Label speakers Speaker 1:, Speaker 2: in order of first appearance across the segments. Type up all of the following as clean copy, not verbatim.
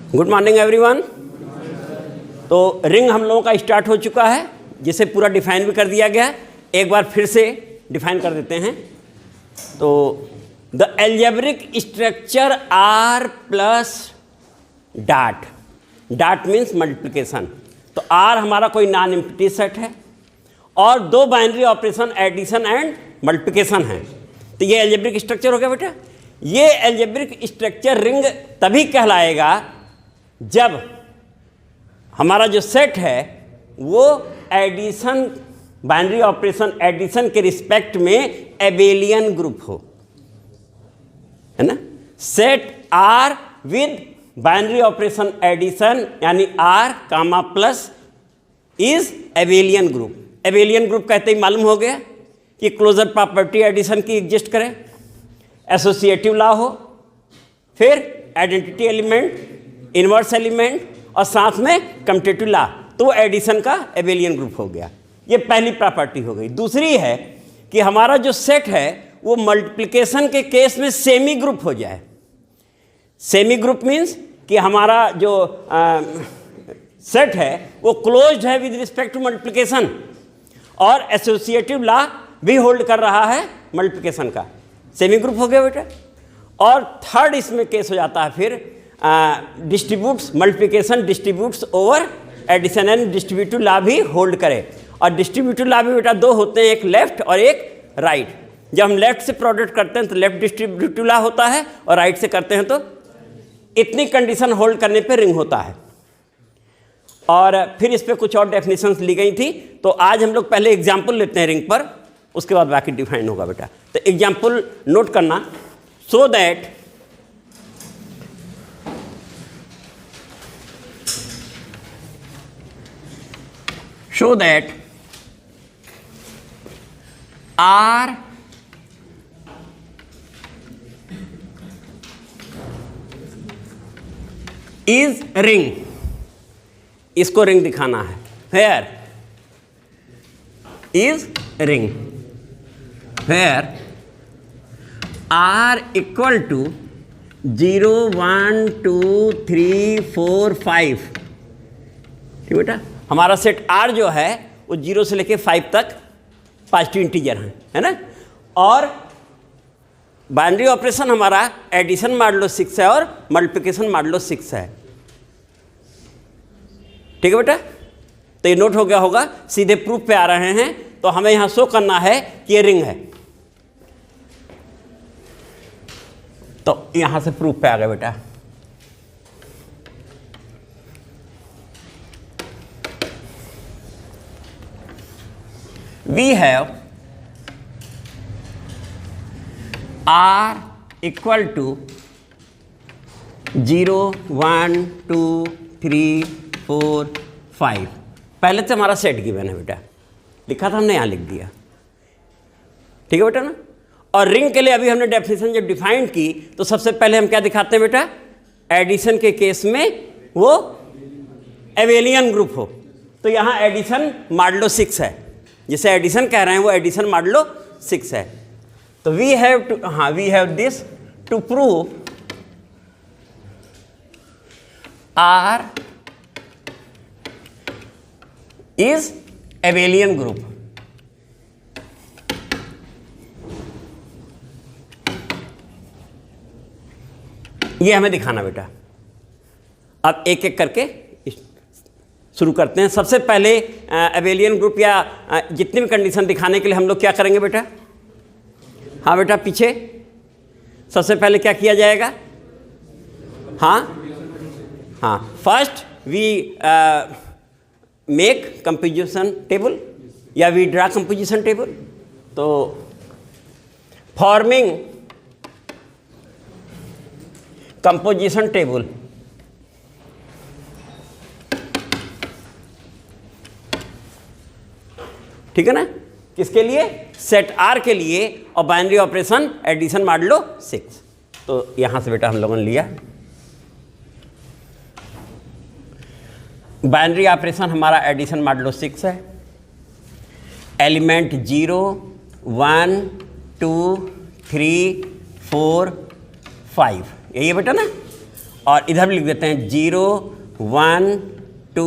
Speaker 1: Good morning everyone. तो ring हम लोगों का स्टार्ट हो चुका है, जिसे पूरा डिफाइन भी कर दिया गया। एक बार फिर से डिफाइन कर देते हैं। तो the algebraic structure R plus dot, dot means multiplication. तो आर हमारा कोई नॉन एम्प्टी सेट है और दो binary operation addition and multiplication है। तो ये एल्जेब्रिक स्ट्रक्चर हो गया बेटा। ये एल्जेब्रिक स्ट्रक्चर रिंग तभी कहलाएगा जब हमारा जो सेट है वो एडिशन, बाइनरी ऑपरेशन एडिशन के रिस्पेक्ट में एबेलियन ग्रुप हो, है ना। Set R with binary operation addition यानी R comma plus is abelian group. Abelian group कहते ही मालूम हो गया कि क्लोजर प्रॉपर्टी एडिशन की एग्जिस्ट करे, एसोसिएटिव लॉ हो, फिर आइडेंटिटी एलिमेंट, इनवर्स एलिमेंट और साथ में कम्यूटेटिव लॉ, तो वो एडिशन का एबेलियन ग्रुप हो गया। ये पहली प्रॉपर्टी हो गई। दूसरी है कि हमारा जो सेट है वो मल्टीप्लिकेशन के केस में सेमी ग्रुप हो जाए। सेमी ग्रुप मीन्स कि हमारा जो सेट है वो क्लोज्ड है विद रिस्पेक्ट टू मल्टीप्लिकेशन और एसोसिएटिव लॉ भी होल्ड कर रहा है मल्टीप्लिकेशन का। सेमी ग्रुप हो गया बेटा। और थर्ड इसमें केस हो जाता है फिर distributes, multiplication distributes over addition and distributive law भी होल्ड करे। और डिस्ट्रीब्यूटिव लॉ भी बेटा दो होते हैं, एक लेफ्ट और एक राइट। जब हम लेफ्ट से प्रोडक्ट करते हैं तो लेफ्ट डिस्ट्रीब्यूटिव लॉ होता है और राइट से करते हैं तो इतनी कंडीशन होल्ड करने पे रिंग होता है। और फिर इस पे कुछ और डेफिनेशंस ली गई थी। तो आज हम लोग पहले एग्जाम्पल लेते हैं रिंग पर, उसके बाद बाकी डिफाइन होगा बेटा। तो एग्जाम्पल नोट करना, so that R is ring, इसको रिंग दिखाना है। Where is ring, where R equal to 0 1 2 3 4 5। ठीक बेटा, हमारा सेट R जो है वो 0 से लेके 5 तक पॉजिटिव इंटीजर हैं, है ना। और बाइनरी ऑपरेशन हमारा एडिशन मॉडुलो 6 है और मल्टीप्लिकेशन मॉडुलो 6 है। ठीक है बेटा। तो ये नोट हो गया होगा। सीधे प्रूफ पे आ रहे हैं तो हमें यहां शो करना है कि ये रिंग है। तो यहां से प्रूफ पे आ गया बेटा। We have R equal to 0 1 2 3 4 5। पहले से हमारा सेट गिवन है बेटा, लिखा था हमने, यहाँ लिख दिया। ठीक है बेटा ना। और रिंग के लिए अभी हमने डेफिनेशन जब डिफाइन की तो सबसे पहले हम क्या दिखाते हैं बेटा, एडिशन के केस में वो एबेलियन ग्रुप हो। तो यहाँ एडिशन मॉडुलो 6 है, जिसे एडिशन कह रहे हैं वो एडिशन मॉडुलो 6 है। तो we have this to prove R is abelian group. ये हमें दिखाना बेटा। अब एक एक करके शुरू करते हैं। सबसे पहले एबेलियन ग्रुप या जितनी भी कंडीशन दिखाने के लिए हम लोग क्या करेंगे बेटा। हाँ बेटा, पीछे सबसे पहले क्या किया जाएगा। हाँ, first we make composition table या वी ड्रा कंपोजिशन टेबल। तो फॉर्मिंग कंपोजिशन टेबल, ठीक है ना, किसके लिए, सेट आर के लिए और बाइनरी ऑपरेशन एडिशन मॉडुलो 6। तो यहां से बेटा हम लोगों ने लिया बाइनरी ऑपरेशन हमारा एडिशन मॉडुलो 6 है। एलिमेंट 0 1 2 3 4 5, यही है बेटा ना। और इधर भी लिख देते हैं 0 1 2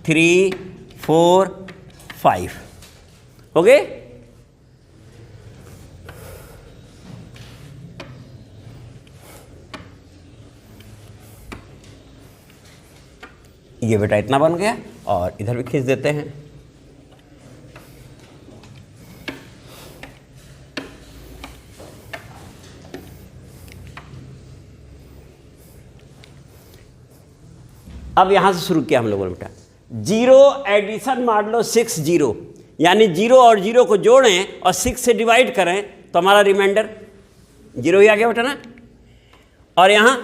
Speaker 1: 3 4 5। हो गए? ये बेटा इतना बन गया और इधर भी खींच देते हैं। अब यहां से शुरू किया हम लोगों ने बेटा, 0 एडिशन मान लो 6 0, यानी 0 और 0 को जोड़ें और 6 से डिवाइड करें तो हमारा रिमाइंडर 0 ही आ गया बेटा ना। और यहां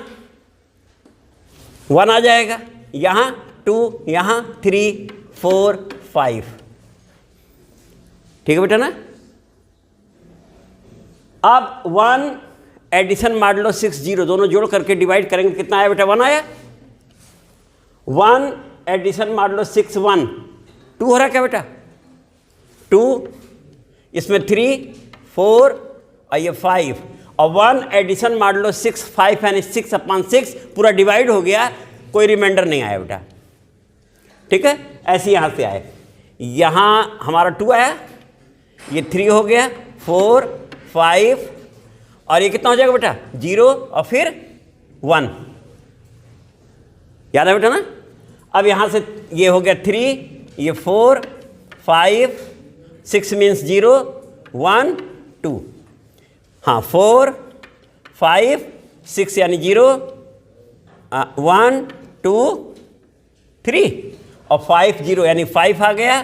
Speaker 1: 1 आ जाएगा, यहां 2, यहां 3 4 5। ठीक है बेटा ना। अब 1 एडिशन मान लो 6 0, दोनों जोड़ करके डिवाइड करेंगे कितना आया बेटा? 1 आया। 1 एडिशन मान लो 6 1, 2 हो रहा क्या बेटा? 2, इसमें 3 4 और ये 5, और 1 एडिशन मान लो 6 5 यानी 6/6 पूरा डिवाइड हो गया, कोई रिमाइंडर नहीं आया बेटा। ठीक है, ऐसे यहां से आए। यहां हमारा 2 आया, ये 3 हो गया, 4 5 और ये कितना हो जाएगा बेटा? 0 और फिर 1। याद है बेटा ना। अब यहां से ये हो गया 3, ये 4 5 6 मीन्स 0 1 2। हाँ 4 5 6 यानी 0 1 2 3 और 5 0 यानी 5 आ गया,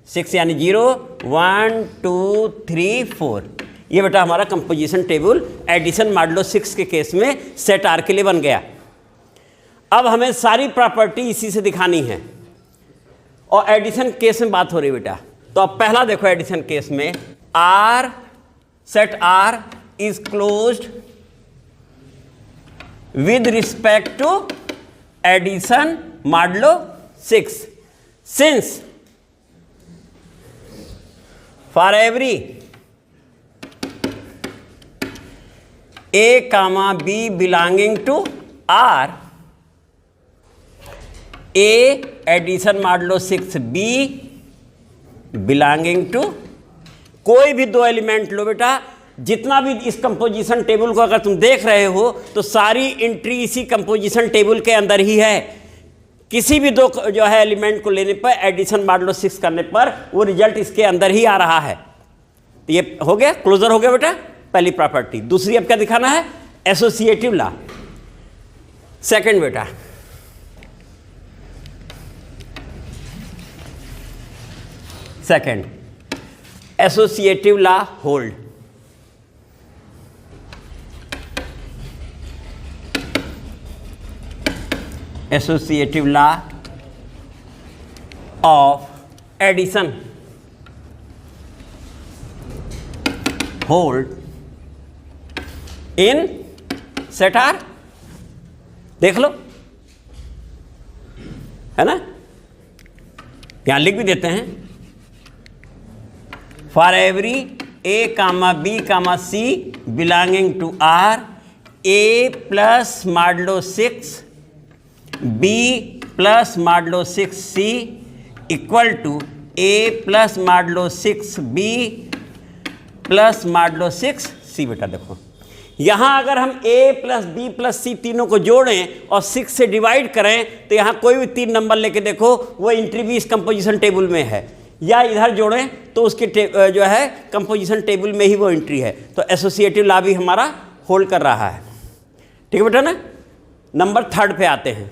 Speaker 1: 6 यानी 0 1 2 3 4। ये बेटा हमारा कंपोजिशन टेबल एडिशन मॉडुलो 6 के केस में सेट आर के लिए बन गया। अब हमें सारी प्रॉपर्टी इसी से दिखानी है और एडिशन केस में बात हो रही बेटा। तो अब पहला देखो एडिशन केस में R set R is closed with respect to addition modulo 6 since for every A comma B belonging to R, A addition modulo 6 B belonging to, कोई भी दो एलिमेंट लो बेटा, जितना भी इस कंपोजिशन टेबल को अगर तुम देख रहे हो तो सारी एंट्री इसी कंपोजिशन टेबल के अंदर ही है। किसी भी दो जो है एलिमेंट को लेने पर एडिशन मॉडुलो 6 करने पर वो रिजल्ट इसके अंदर ही आ रहा है। तो ये हो गया, क्लोजर हो गया बेटा पहली प्रॉपर्टी। दूसरी अब क्या दिखाना है? Associative law. सेकंड बेटा second associative law hold. Associative law of addition hold in set R. देख लो, है ना, यहां लिख भी देते हैं for every A comma B comma C belonging to R, A plus modulo 6 B plus modulo 6 C equal to A plus modulo 6 B plus modulo 6 C. बेटा देखो यहां अगर हम a plus B plus C तीनों को जोड़ें और 6 से डिवाइड करें तो यहां कोई भी 3 नंबर लेके देखो वो एंट्री भी इस कंपोजिशन टेबल में है, या इधर जोड़ें तो उसके जो है कंपोजिशन टेबल में ही वो एंट्री है। तो एसोसिएटिव लॉ भी हमारा होल्ड कर रहा है। ठीक है बेटा ना। नंबर 3 पे आते हैं।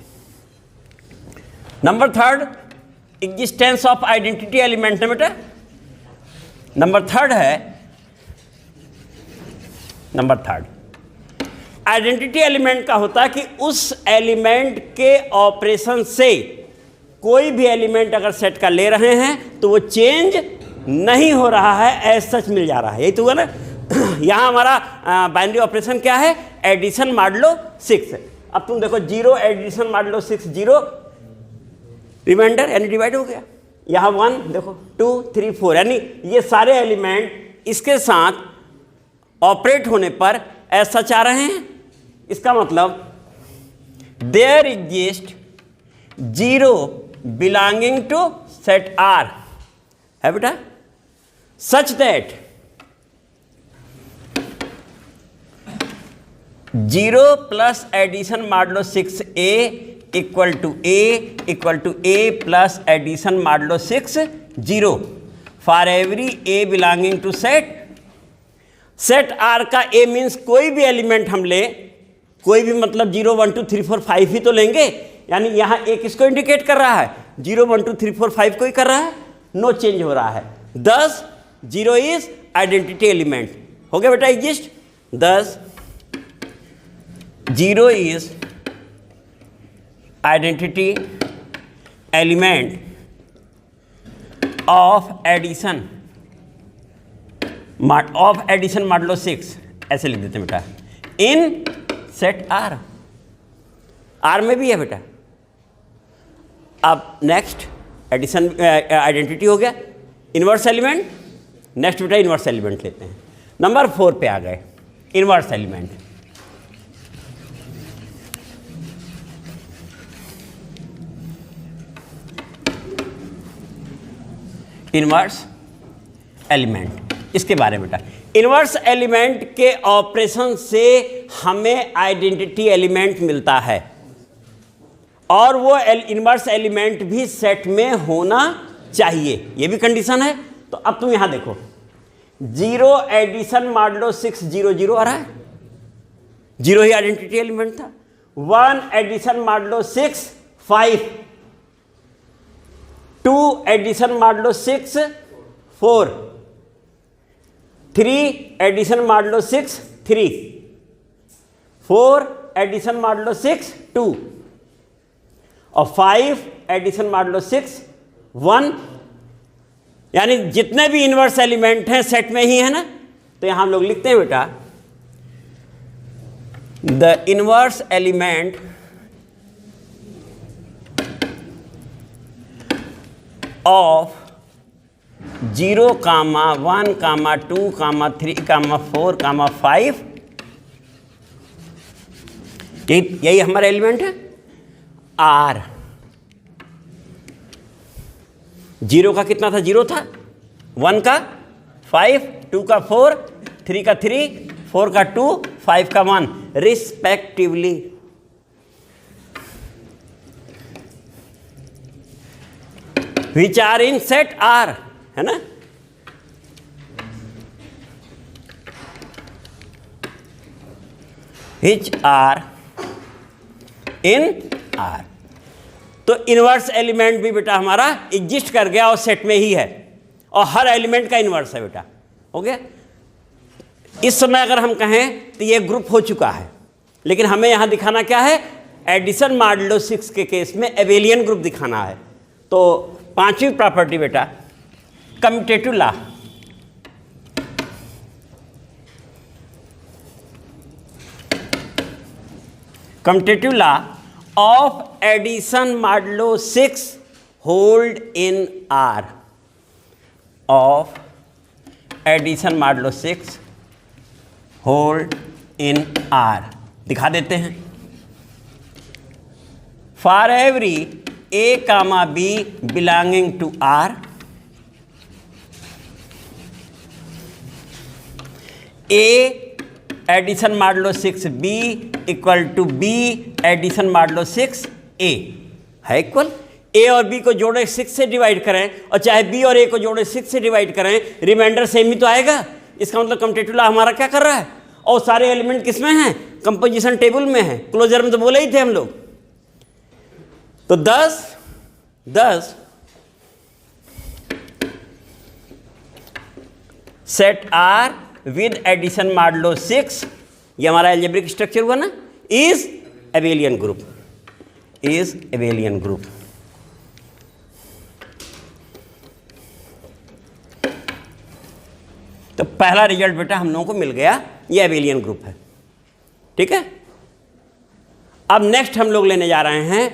Speaker 1: Number 3 existence of identity element है बेटा। नंबर 3 है, नंबर 3 आइडेंटिटी एलिमेंट का होता है कि उस एलिमेंट के ऑपरेशन से कोई भी एलिमेंट अगर सेट का ले रहे हैं तो वो चेंज नहीं हो रहा है, एज सच मिल जा रहा है। यही तो हुआ ना। यहां हमारा बाइनरी ऑपरेशन क्या है? Addition modulo 6। अब तुम देखो 0 एडिशन मॉडुलो 6 0 रिमाइंडर यानी डिवाइड हो गया। यहां 1 देखो 2 3 4 यानी ये सारे एलिमेंट इसके साथ ऑपरेट होने पर एज सच आ रहे हैं। इसका मतलब there exist zero belonging to set R है बेटा, such that zero plus addition modulo 6a equal to A plus addition modulo 6 0 for every A belonging to set R का ए मीन्स कोई भी element हम ले, कोई भी मतलब 0 1 2 3 4 5 ही तो लेंगे, यानी यहां ए किसको इंडिकेट कर रहा है, 0 1 2 3 4 5 को ही कर रहा है, नो चेंज हो रहा है। 10 0 इज आइडेंटिटी एलिमेंट, हो गया बेटा exist. 10 0 is identity element of addition modulo 6, ऐसे लिख देते हैं बेटा, इन सेट आर, आर में भी है बेटा। अब नेक्स्ट एडिशन आइडेंटिटी हो गया, इनवर्स एलिमेंट, नेक्स्ट बेटा इनवर्स एलिमेंट लेते हैं, नंबर 4 पे आ गए, इनवर्स एलिमेंट। इनवर्स एलिमेंट, इसके बारे में बेटा, इनवर्स एलिमेंट के ऑपरेशन से हमें आइडेंटिटी एलिमेंट मिलता है, और वो इनवर्स एलिमेंट भी सेट में होना चाहिए, ये भी कंडीशन है। तो अब तुम यहां देखो, 0 एडिशन मॉडुलो 6 0 0 आ रहा है, 0 ही आइडेंटिटी एलिमेंट था। 1 addition modulo 6 5, 2 addition modulo 6 4, 3 addition modulo 6 3, 4 addition modulo 6 2, और 5 एडिशन मॉडुलो 6 1, यानी जितने भी इनवर्स एलिमेंट हैं सेट में ही है ना। तो यहां हम लोग लिखते हैं बेटा, द इनवर्स एलिमेंट ऑफ 0, 1, 2, 3, 4, 5, यही हमारा एलिमेंट है आर। 0 का कितना था, 0 था, 1 का 5, 2 का 4, 3 का 3, 4 का 2, 5 का 1 respectively. Which are in set R, है ना। विच आर इन आर, तो इनवर्स एलिमेंट भी बेटा हमारा एग्जिस्ट कर गया और सेट में ही है, और हर एलिमेंट का इनवर्स है बेटा, हो गया। इस समय अगर हम कहें तो ये ग्रुप हो चुका है, लेकिन हमें यहां दिखाना क्या है, एडिशन मॉडुलो 6 के केस में एबेलियन ग्रुप दिखाना है। तो 5वीं प्रॉपर्टी बेटा, commutative law, commutative law of addition modulo 6 hold in R, of addition modulo 6 hold in R, दिखा देते हैं। For every A comma B belonging to R, A addition modulo 6 B equal to B addition modulo 6 A है equal. ए और B को जोड़े 6 से divide करें, और चाहे बी और ए को जोड़े 6 से डिवाइड करें, रिमाइंडर सेम ही तो आएगा। इसका मतलब कम्यूटेटिव लॉ हमारा क्या कर रहा है, और सारे एलिमेंट किस में हैं, कंपोजिशन टेबल में है। क्लोजर में तो बोले ही थे हम लोग। तो 10 set R with addition modulo 6, ये हमारा अलजेब्रिक स्ट्रक्चर हुआ ना, is abelian group, is abelian group. तो पहला रिजल्ट बेटा हम लोगों को मिल गया, ये एबेलियन ग्रुप है, ठीक है। अब नेक्स्ट हम लोग लेने जा रहे हैं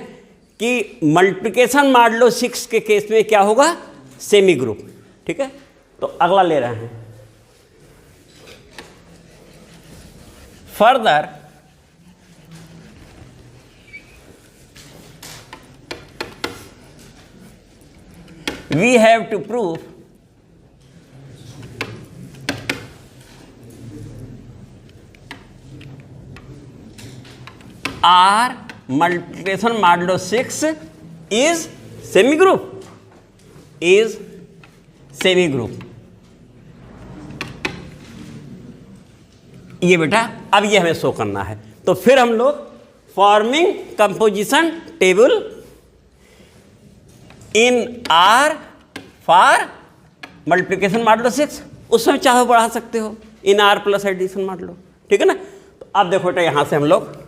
Speaker 1: कि मल्टीप्लिकेशन मॉडुलो 6 के केस में क्या होगा, सेमी ग्रुप, ठीक है। तो अगला ले रहे हैं, further we have to prove R multiplication modulo 6 is semi group, is semi group. ये बेटा अब ये हमें शो करना है। तो फिर हम लोग forming composition table in R for multiplication modulo 6, उसमें चाहो बढ़ा सकते हो in R plus addition modulo, ठीक है ना। तो अब देखो बेटा यहां से हम लोग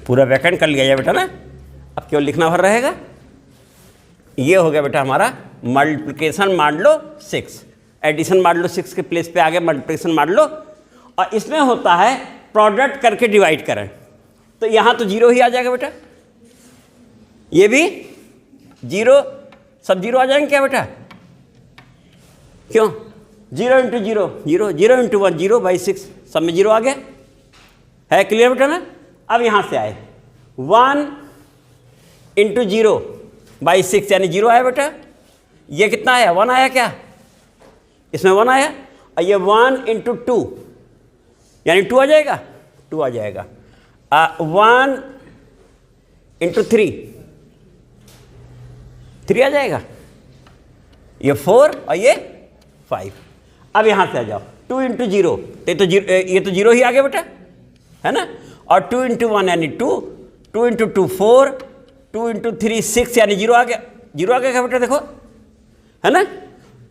Speaker 1: पूरा व्याकरण कर लिया जाए बेटा ना, अब केवल लिखना भर रहेगा। ये हो गया बेटा हमारा मल्टीप्लिकेशन मॉडुलो 6, एडिशन मॉडुलो 6 के प्लेस पे आ गया मल्टीप्लिकेशन मॉडुलो, और इसमें होता है प्रोडक्ट करके डिवाइड करें। तो यहाँ तो जीरो ही आ जाएगा बेटा, ये भी जीरो, सब जीरो आ जाएंगे क्या बेटा, क्यों, 0 into zero zero, 0 into 1 0 by 6, सब में जीरो आ गया है, क्लियर बेटा ना। अब यहां से आए 1 इंटू 0 बाई 6 यानी 0 आया बेटा, ये कितना आया 1 आया क्या, इसमें 1 आया, और ये 1 इंटू 2 यानी 2 आ जाएगा, 2 आ जाएगा। 1 इंटू 3 3 आ जाएगा, ये 4 और ये 5। अब यहां से आ जाओ 2 इंटू 0, ये तो 0 ही आ गया बेटा, है ना, और 2 इंटू 1 यानी 2, 2 इंटू 2 4, 2 इंटू 3 6 यानी 0 आ गया, 0 आ गया क्या बेटा देखो, है ना,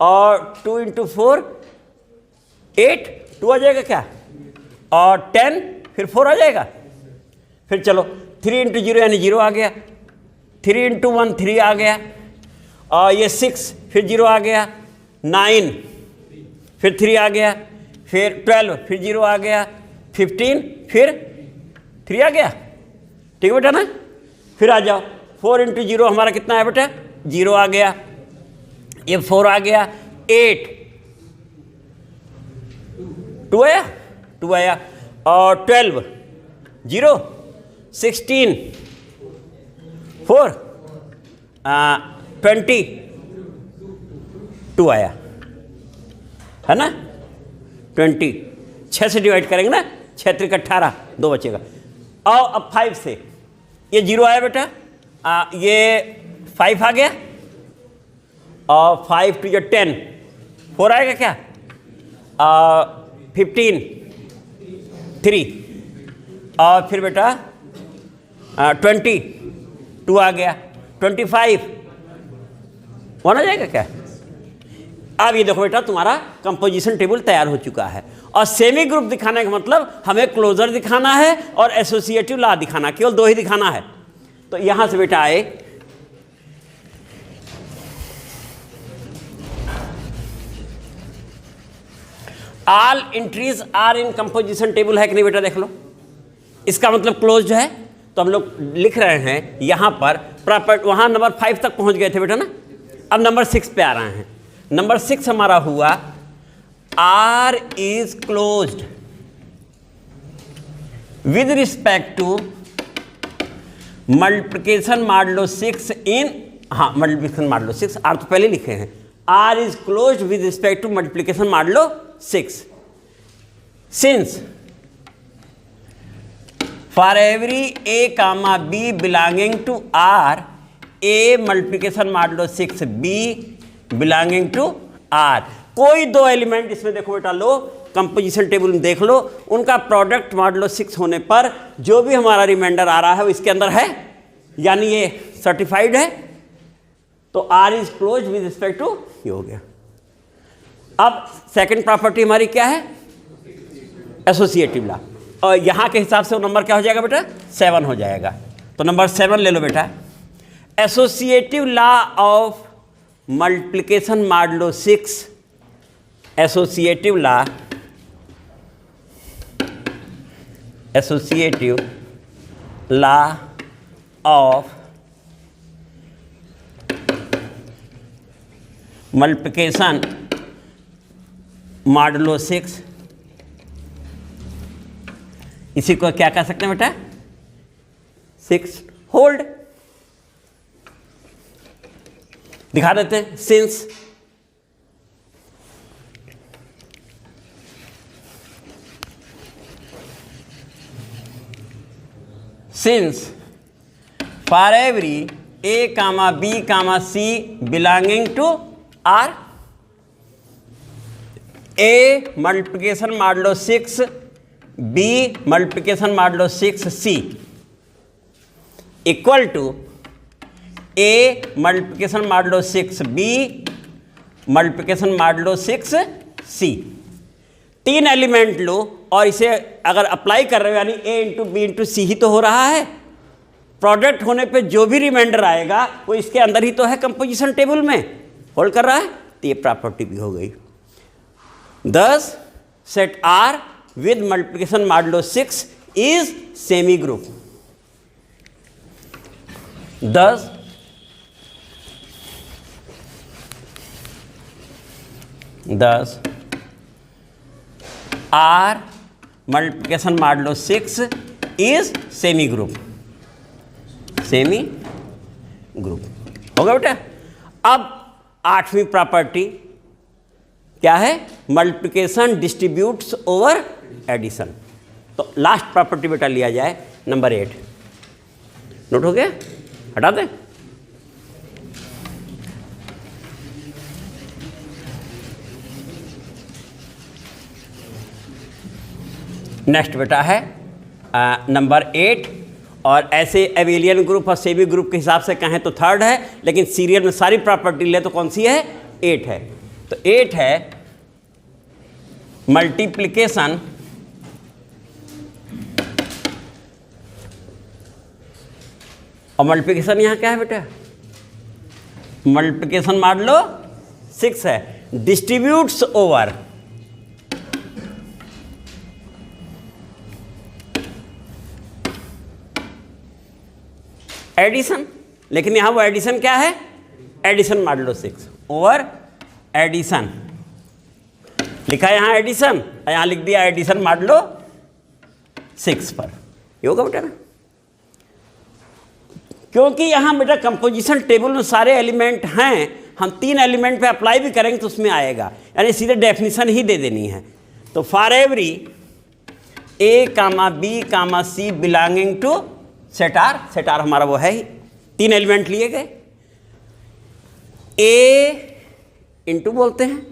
Speaker 1: और 2 इंटू 4 8, 2 आ जाएगा क्या, और 10 फिर 4 आ जाएगा, फिर चलो 3 इंटू 0 यानी 0 आ गया, 3 इंटू 1 3 आ गया, और ये 6 फिर 0 आ गया, 9 फिर 3 आ गया, फिर 12 फिर 0 आ गया, 15 फिर 3 आ गया, ठीक है बेटा ना। फिर आ जाओ 4 इंटू 0 हमारा कितना है बेटा, 0 आ गया, ये 4 आ गया, 8 2 आया, 2 आया, और 12 0, 16 4 20 2 आया, है ना, 20 6 से डिवाइड करेंगे ना, 6 3 18 2 बचेगा। और अब 5 से ये 0 आया बेटा, ये 5 आ गया, और 5 टू 10 4 आएगा क्या, 15 3, और फिर बेटा 20 2 आ गया, 25 1 आ जाएगा क्या। अब ये देखो बेटा तुम्हारा कंपोजिशन टेबल तैयार हो चुका है, और सेमी ग्रुप दिखाने का मतलब हमें क्लोजर दिखाना है और एसोसिएटिव लॉ दिखाना, केवल 2 ही दिखाना है। तो यहां से बेटा आए all entries are in composition table, है कि नहीं बेटा, देख लो, इसका मतलब क्लोज्ड है। तो हम लोग लिख रहे हैं यहां पर प्रॉपर्टी, वहां नंबर 5 तक पहुंच गए थे बेटा ना, अब नंबर 6 पे आ रहे हैं। नंबर 6 हमारा हुआ R is closed with respect to multiplication modulo 6 in, हाँ multiplication modulo 6, R तो पहले लिखे हैं, R is closed with respect to multiplication modulo 6 since for every A comma B belonging to R, A multiplication modulo 6 B belonging to R, कोई 2 element इसमें देखो बेटा, लो composition table में देख लो, उनका प्रोडक्ट मॉडुलो 6 होने पर जो भी हमारा रिमाइंडर आ रहा है वो इसके अंदर है, यानी ये सर्टिफाइड है। तो R is close with respect to, ये हो गया। अब सेकंड प्रॉपर्टी हमारी क्या है, एसोसिएटिव लॉ, और यहाँ के हिसाब से वो नंबर क्या हो जाएगा बेटा, 7 हो जाएगा। तो नंबर 7 ले लो बेटा, associative law of multiplication modulo 6, associative law, associative law of multiplication modulo 6, इसी को क्या कह सकते हैं बेटा? 6 होल्ड। दिखा देते हैं। Since for every A, B, C belonging to R, A multiplication modulo 6 B multiplication modulo 6 C equal to A multiplication modulo 6 B multiplication modulo 6 C। 3 element लो और इसे अगर अप्लाई कर रहे हो, यानी A into B into C ही तो हो रहा है। प्रोडक्ट होने पे जो भी रिमाइंडर आएगा वो इसके अंदर ही तो है, कंपोजिशन टेबल में होल्ड कर रहा है। तो ये प्रॉपर्टी भी हो गई। Thus set R with multiplication modulo 6 is semi group. Thus R multiplication modulo 6 is semi group. Semi group होगा बेटा। अब 8वीं प्रॉपर्टी क्या है? Multiplication distributes over addition. तो लास्ट प्रॉपर्टी बेटा लिया जाए नंबर 8। नोट हो गया? हटा दें। नेक्स्ट बेटा है नंबर 8, और ऐसे एबिलियन ग्रुप और सेमी ग्रुप के हिसाब से कहें तो 3rd है, लेकिन सीरियल में सारी प्रॉपर्टी ले तो कौन सी है? 8 है। तो 8 है मल्टीप्लिकेशन और मल्टीप्लिकेशन यहाँ क्या है बेटा? मल्टीप्लिकेशन मॉडुलो 6 है। डिस्ट्रीब्यूट्स ओवर एडिशन, लेकिन यहां वो एडिशन क्या है? Addition modulo 6 over addition. लिखा है यहां एडिशन, यहां लिख दिया एडिशन मॉडुलो 6 पर। ये होगा बेटा ना, क्योंकि यहां बेटा कंपोजिशन टेबल में सारे एलिमेंट हैं, हम 3 एलिमेंट पे अप्लाई भी करेंगे तो उसमें आएगा, यानी सीधे डेफिनेशन ही दे देनी है। तो for every A, B, C belonging to set R, set R हमारा वो है ही, 3 एलिमेंट लिए गए। A इंटू बोलते हैं,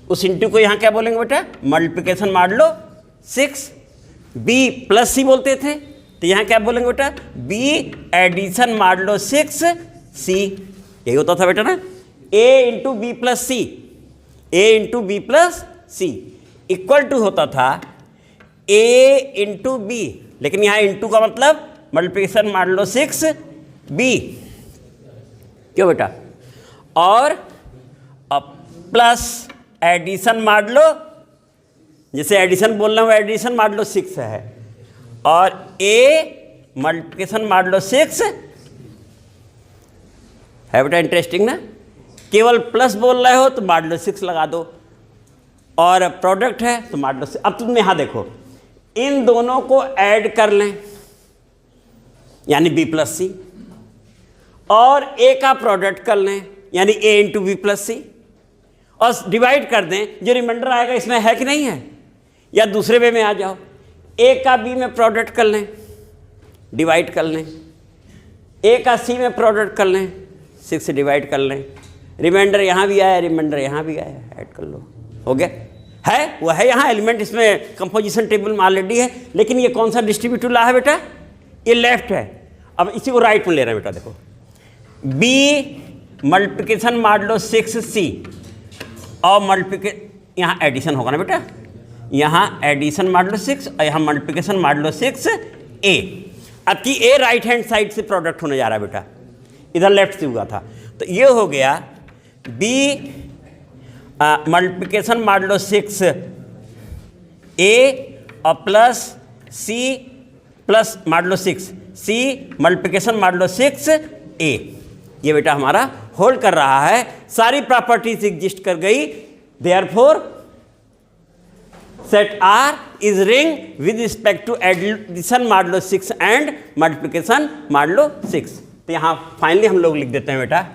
Speaker 1: उस इंटू को यहां क्या बोलेंगे बेटा? Multiplication modulo 6। B plus C बोलते थे, तो यहां क्या बोलेंगे बेटा? B addition modulo 6 C। यही होता था बेटा ना, A into B plus C, A into B plus C equal to होता था A इंटू बी, लेकिन यहां इंटू का मतलब मल्टीप्लिकेशन मॉडुलो 6 B, क्यों बेटा? और अब प्लस एडिशन मॉडुलो, जैसे एडिशन बोल रहा हूँ एडिशन मॉडुलो 6 है, और A मल्टीप्लिकेशन मॉडुलो 6 है बेटा। इंटरेस्टिंग ना, केवल प्लस बोल रहे हो तो मॉडुलो 6 लगा दो, और प्रोडक्ट है तो मॉडुलो 6। अब तुम यहाँ देखो, इन दोनों को ऐड कर लें यानी B प्लस सी, और A का प्रोडक्ट कर लें यानी A इंटू बी प्लस सी, और डिवाइड कर दें, जो रिमाइंडर आएगा इसमें है कि नहीं है? या दूसरे वे में आ जाओ, A का B में प्रोडक्ट कर लें, डिवाइड कर लें, A का C में प्रोडक्ट कर लें, 6 से डिवाइड कर लें, रिमाइंडर यहाँ भी आया, रिमाइंडर यहाँ भी आया, ऐड कर लो, हो गया। है वो है यहाँ एलिमेंट, इसमें कंपोजिशन टेबल में ऑलरेडी है, लेकिन ये कौन सा डिस्ट्रीब्यूटिव ला है बेटा? ये लेफ्ट है। अब इसी को राइट में ले रहे हैं बेटा, देखो B मल्टीप्लिकेशन मॉडुलो 6 C और यहाँ एडिशन होगा ना बेटा, यहाँ एडिशन मॉडुलो 6 और यहाँ मल्टीप्लिकेशन मॉडुलो 6 A। अब की A राइट हैंड साइड से प्रोडक्ट होने जा रहा है बेटा, इधर लेफ्ट से हुआ था, तो ये हो गया B मल्टीप्लिकेशन मॉडुलो 6 A और plus C plus modulo 6 C multiplication modulo 6A। ये बेटा हमारा होल्ड कर रहा है, सारी प्रॉपर्टीज एग्जिस्ट कर गई, therefore set R is ring with respect to addition modulo 6 and multiplication modulo 6। तो यहां फाइनली हम लोग लिख देते हैं बेटा,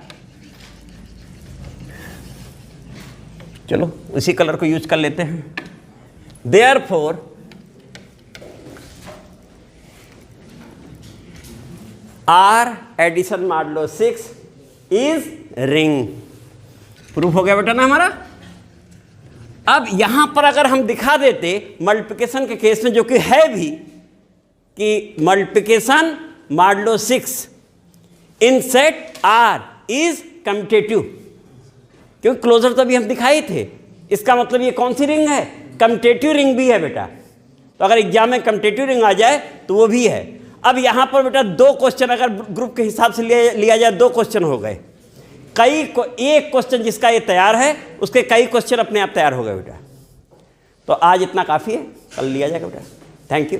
Speaker 1: चलो उसी कलर को यूज कर लेते हैं, therefore R addition modulo 6 is ring. Proof हो गया बेटा ना हमारा। अब यहां पर अगर हम दिखा देते मल्टीप्लिकेशन के केस में, जो कि है भी, कि multiplication modulo 6 in set R is commutative, क्योंकि क्लोजर तो अभी हम दिखाए थे, इसका मतलब ये कौन सी रिंग है, कम्यूटेटिव रिंग भी है बेटा। तो अगर एग्जाम में कम्यूटेटिव रिंग आ जाए तो वो भी है। अब यहां पर बेटा दो क्वेश्चन अगर ग्रुप के हिसाब से लिया जाए, दो क्वेश्चन हो गए, एक क्वेश्चन जिसका ये तैयार है उसके कई क्वेश्चन अपने आप तैयार हो गए बेटा। तो आज इतना काफ़ी है, कल लिया जाएगा बेटा। Thank you.